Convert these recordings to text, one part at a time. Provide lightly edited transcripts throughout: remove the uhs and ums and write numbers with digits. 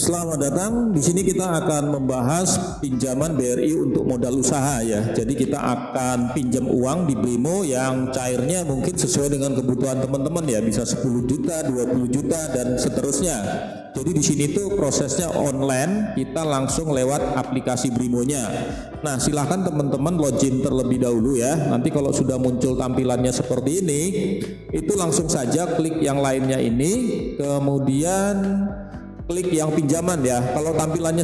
Selamat datang. Di sini kita akan membahas pinjaman BRI untuk modal usaha ya. Jadi kita akan pinjam uang di Brimo yang cairnya mungkin sesuai dengan kebutuhan teman-teman ya, bisa 10 juta, 20 juta dan seterusnya. Jadi di sini tuh prosesnya online, kita langsung lewat aplikasi Brimonya. Nah, silahkan teman-teman login terlebih dahulu ya. Nanti kalau sudah muncul tampilannya seperti ini, itu langsung saja klik yang lainnya ini, kemudian klik yang pinjaman ya. Kalau tampilannya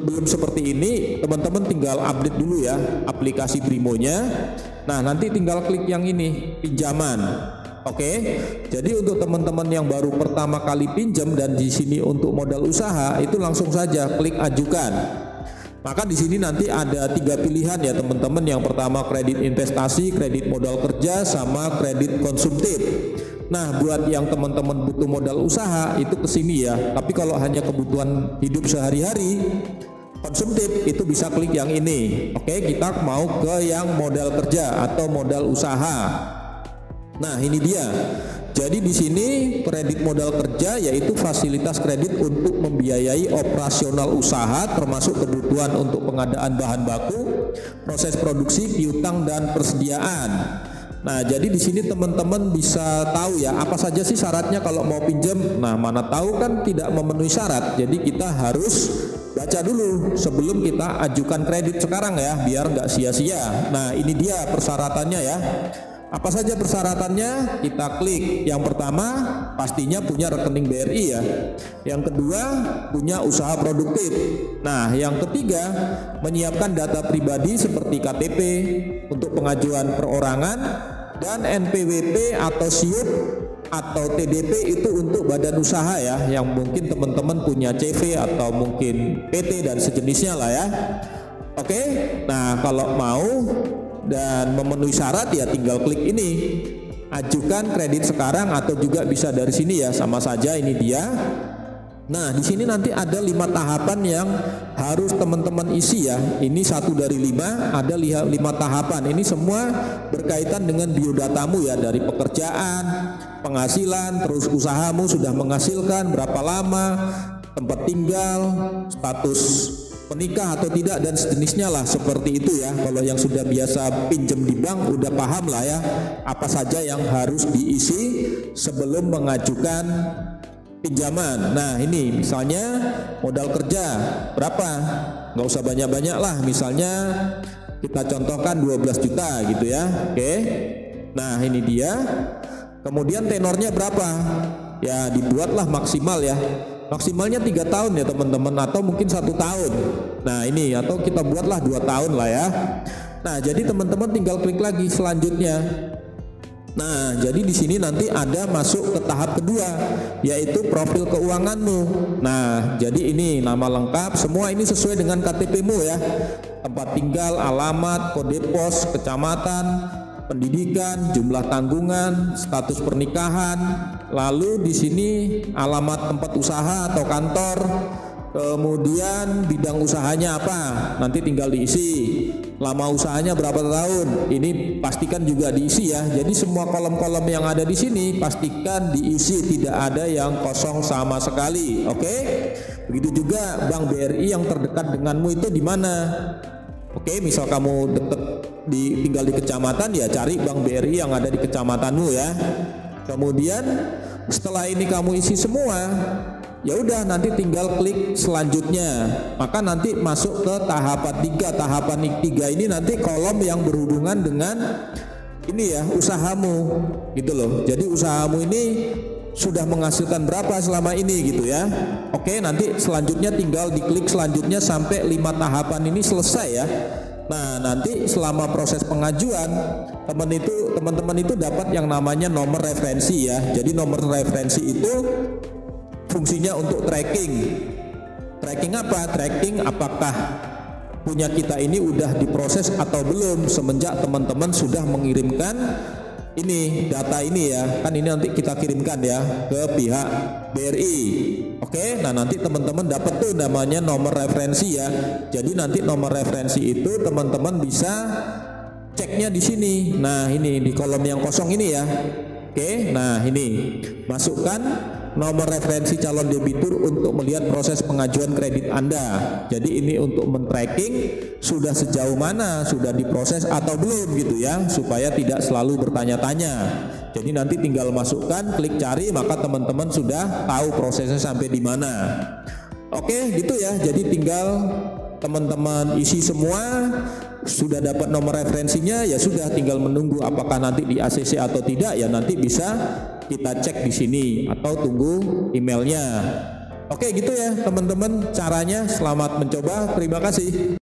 belum seperti ini, teman-teman tinggal update dulu ya aplikasi Brimonya. Nah, nanti tinggal klik yang ini, pinjaman. Oke. Jadi untuk teman-teman yang baru pertama kali pinjam dan di sini untuk modal usaha, itu langsung saja klik ajukan. Maka di sini nanti ada 3 pilihan ya teman-teman. Yang pertama kredit investasi, kredit modal kerja, sama kredit konsumtif. Nah, buat yang teman-teman butuh modal usaha itu ke sini ya. Tapi kalau hanya kebutuhan hidup sehari-hari konsumtif itu bisa klik yang ini. Oke, kita mau ke yang modal kerja atau modal usaha. Nah, ini dia. Jadi di sini kredit modal kerja yaitu fasilitas kredit untuk membiayai operasional usaha termasuk kebutuhan untuk pengadaan bahan baku, proses produksi, piutang dan persediaan. Nah, jadi di sini teman-teman bisa tahu ya apa saja sih syaratnya kalau mau pinjam. Nah, mana tahu kan tidak memenuhi syarat. Jadi kita harus baca dulu sebelum kita ajukan kredit sekarang ya, biar nggak sia-sia. Nah, ini dia persyaratannya ya. Apa saja persyaratannya? Kita klik. Yang pertama pastinya punya rekening BRI ya. Yang kedua punya usaha produktif. Nah, yang ketiga menyiapkan data pribadi seperti KTP untuk pengajuan perorangan dan NPWP atau SIUP atau TDP itu untuk badan usaha ya, yang mungkin teman-teman punya CV atau mungkin PT dan sejenisnya lah ya. Oke. Nah, kalau mau dan memenuhi syarat ya tinggal klik ini, ajukan kredit sekarang atau juga bisa dari sini ya, sama saja ini dia. Nah, di sini nanti ada 5 tahapan yang harus teman-teman isi ya. Ini 1 dari 5, ada 5 tahapan. Ini semua berkaitan dengan biodatamu ya, dari pekerjaan, penghasilan, terus usahamu sudah menghasilkan berapa lama, tempat tinggal, status menikah atau tidak dan sejenisnya lah, seperti itu ya. Kalau yang sudah biasa pinjam di bank udah paham lah ya apa saja yang harus diisi sebelum mengajukan pinjaman. Nah, ini misalnya modal kerja berapa, nggak usah banyak-banyak lah, misalnya kita contohkan 12 juta gitu ya. Oke. Nah, ini dia. Kemudian tenornya berapa ya, dibuatlah maksimal ya. Maksimalnya 3 tahun ya teman-teman, atau mungkin 1 tahun. Nah, ini atau kita buatlah 2 tahun lah ya. Nah, jadi teman-teman tinggal klik lagi selanjutnya. Nah, jadi di sini nanti ada masuk ke tahap kedua, yaitu profil keuanganmu. Nah, jadi ini nama lengkap, semua ini sesuai dengan KTP-mu ya. Tempat tinggal, alamat, kode pos, kecamatan, pendidikan, jumlah tanggungan, status pernikahan, lalu di sini alamat tempat usaha atau kantor, kemudian bidang usahanya apa, nanti tinggal diisi. Lama usahanya berapa tahun, ini pastikan juga diisi ya. Jadi semua kolom-kolom yang ada di sini pastikan diisi, tidak ada yang kosong sama sekali. Oke? Begitu juga Bank BRI yang terdekat denganmu itu di mana. Oke, misal kamu tinggal di kecamatan ya, cari Bank BRI yang ada di kecamatanmu ya. Kemudian setelah ini kamu isi semua, ya udah nanti tinggal klik selanjutnya. Maka nanti masuk ke tahapan 3. Tahapan 3 ini nanti kolom yang berhubungan dengan ini ya, usahamu gitu loh. Jadi usahamu ini sudah menghasilkan berapa selama ini gitu ya. Oke, nanti selanjutnya tinggal diklik selanjutnya sampai 5 tahapan ini selesai ya. Nah, nanti selama proses pengajuan teman-teman itu dapat yang namanya nomor referensi ya. Jadi nomor referensi itu fungsinya untuk tracking. Tracking apa? Tracking apakah punya kita ini udah diproses atau belum semenjak teman-teman sudah mengirimkan ini data ini ya, kan ini nanti kita kirimkan ya ke pihak BRI. Oke, nah nanti teman-teman dapat tuh namanya nomor referensi ya. Jadi nanti nomor referensi itu teman-teman bisa ceknya di sini. Nah, ini di kolom yang kosong ini ya. Oke, nah ini masukkan nomor referensi calon debitur untuk melihat proses pengajuan kredit Anda. Jadi ini untuk men-tracking sudah sejauh mana, sudah diproses atau belum gitu ya, supaya tidak selalu bertanya-tanya. Jadi nanti tinggal masukkan, klik cari, maka teman-teman sudah tahu prosesnya sampai di mana. Oke, gitu ya. Jadi tinggal teman-teman isi semua, sudah dapat nomor referensinya, ya sudah tinggal menunggu apakah nanti di ACC atau tidak, ya nanti bisa kita cek di sini atau tunggu emailnya. Oke, gitu ya teman-teman caranya. Selamat mencoba, terima kasih.